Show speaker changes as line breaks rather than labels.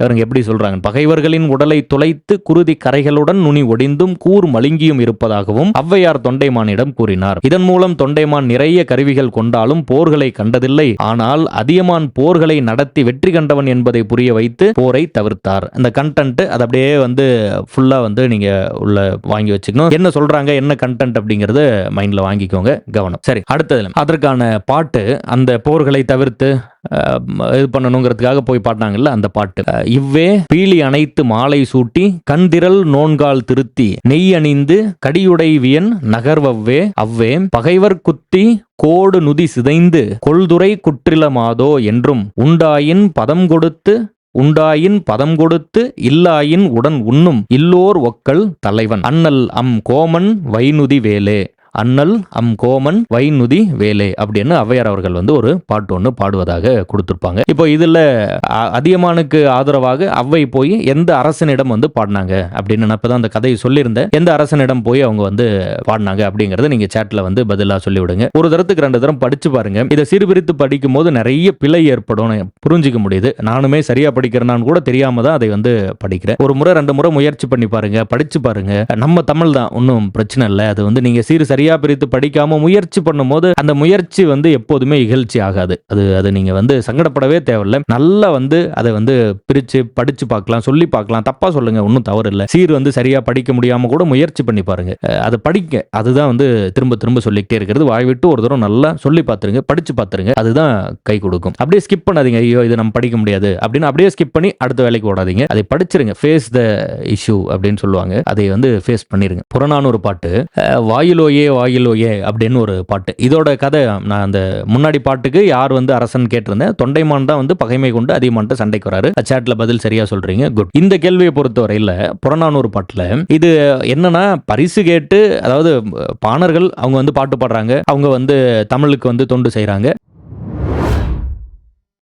இவங்க எப்படி சொல்றாங்க, பகைவர்களின் உடலை துளைத்து குருதி கரைகளுடன் நுனி ஒடிந்தும் கூர் மழுங்கியும் இருப்பதாகவும் ஔவையார் தொண்டைமானிடம் கூறினார். இதன் மூலம் தொண்டைமான் நிறைய கருவிகள் கொண்டாலும் போர்களை கண்டதில்லை. ஆனால் அதியமான் போர்களை நடத்தி வெற்றி கண்டவன் என்பதை புரிய வைத்து போரை தவிர்த்தார். இந்த கண்டென்ட் அது அப்படியே ஃபுல்லா நீங்க உள்ள வாங்கி வச்சுக்கணும். என்ன சொல்றாங்க, என்ன கண்டென்ட் அப்படிங்கறது மைண்ட்ல வாங்கிக்கோங்க, கவனம். சரி, அடுத்தது அதற்கான பாட்டு, அந்த போர்களை தவிர்த்து இது பண்ணணுங்கிறதுக்காக போய் பாடினாங்கல்ல அந்த பாட்டு. இவ்வே பீலி அணைத்து மாலை சூட்டி கண்திரள் நோன்கால் திருத்தி நெய் அணிந்து கடியுடைவியன் நகர்வவ்வே அவ்வே பகைவர் குத்தி கோடு நுதி சிதைந்து கொள்துறை குற்றிலமாதோ என்றும் உண்டாயின் பதம் கொடுத்து இல்லாயின் உடன் உண்ணும் இல்லோர் ஒக்கல் தலைவன் அண்ணல் அம் கோமன் வைநுதி வேலே, அண்ணல் அம் கோமன் வைநுதி வேலே அப்படின்னு ஔவையார் அவர்கள் ஒரு பாட்டு ஒன்று பாடுவதாக கொடுத்திருப்பாங்க. இப்போ இதுல அதியமானுக்கு ஆதரவாக ஔவை போய் எந்த அரசனிடம் பாடினாங்க அப்படின்னு நான் இப்பதான் அந்த கதையை சொல்லியிருந்தேன். எந்த அரசனிடம் போய் அவங்க பாடினாங்க அப்படிங்கறத நீங்க சேட்ல பதிலா சொல்லிவிடுங்க. ஒரு தரத்துக்கு 2 தரம் படிச்சு பாருங்க. இதை சீர்பிரித்து படிக்கும் போது நிறைய பிழை ஏற்படும், புரிஞ்சுக்க முடியுது. நானுமே சரியா படிக்கிறேன்னு கூட தெரியாம தான் அதை படிக்கிறேன். ஒரு முறை 2 முறை முயற்சி பண்ணி பாருங்க, படிச்சு பாருங்க. நம்ம தமிழ் தான், ஒன்றும் பிரச்சனை இல்லை. அது நீங்க சரியா பிரித்து படிக்காம முயற்சி பண்ணும்போது அந்த முயற்சி எப்போதுமே இகழ்ச்சி ஆகாது. அது நீங்க சங்கடப்படவே தேவையில்லை. நல்லா அதை பிரிச்சு படிச்சு பார்க்கலாம், சொல்லி பார்க்கலாம், தப்பா சொல்லுங்க, ஒன்றும் தவறு இல்லை. சரியா படிக்க முடியாம கூட முயற்சி பண்ணி பாருங்க. அதை படிக்க, அதுதான் திரும்ப திரும்ப சொல்லிக்கிட்டே இருக்கிறது. வாய் விட்டு ஒரு தடவை நல்லா சொல்லி பார்த்துருங்க, படிச்சு பார்த்துருங்க, அதுதான் கை கொடுக்கும். அப்படியே ஸ்கிப் பண்ணாதீங்க, ஐயோ இது நம்ம படிக்க முடியாது அப்படின்னு அப்படியே ஸ்கிப் பண்ணி அடுத்த வேலைக்கு ஓடாதீங்க. அதை படிச்சிருங்க. ஃபேஸ் த இஷ்யூ அப்படின்னு சொல்லுவாங்க, அதை ஃபேஸ் பண்ணிருங்க. புறநானூறு பாட்டு வாயிலோயே வாயிலோயே அப்படின்னு ஒரு பாட்டு. இதோட கதை, நான் அந்த முன்னாடி பாட்டுக்கு யார் அரசன் கேட்டிருந்தேன். தொண்டைமான் தான் பகைமை கொண்டு அதியமான்ட்ட சண்டைக்கு வராரு. சேட்ல பதில் சரியா சொல்றீங்க, குட். இந்த கேள்வியை பொறுத்தவரையில் புறநானூறு பாட்டுல இது என்னன்னா, பரிசு கேட்டு, அதாவது பாணர்கள் அவங்க பாட்டு பாடுறாங்க, அவங்க தமிழுக்கு தொண்டு செய்யறாங்க.